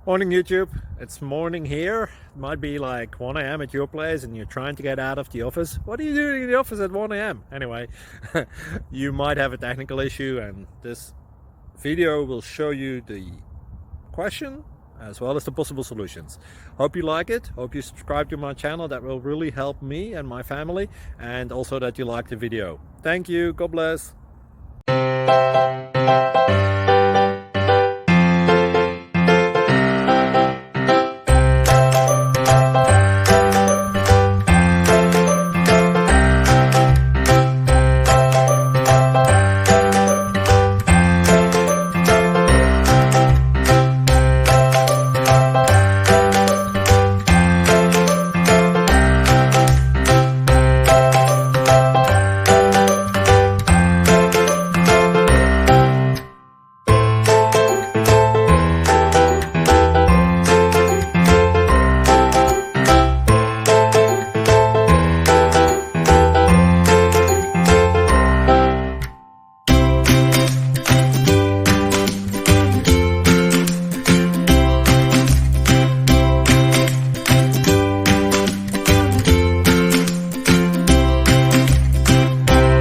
Morning YouTube, it's morning here. It might be like 1 a.m. at your place and you're trying to get out of the office. What are you doing in the office at 1 a.m.? Anyway, you might have a technical issue and this video will show you the question as well as the possible solutions. Hope you like it, hope you subscribe to my channel. That will really help me and my family, and also that you like the video. Thank you, God bless.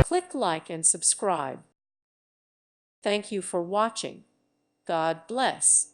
Click like and subscribe. Thank you for watching. God bless.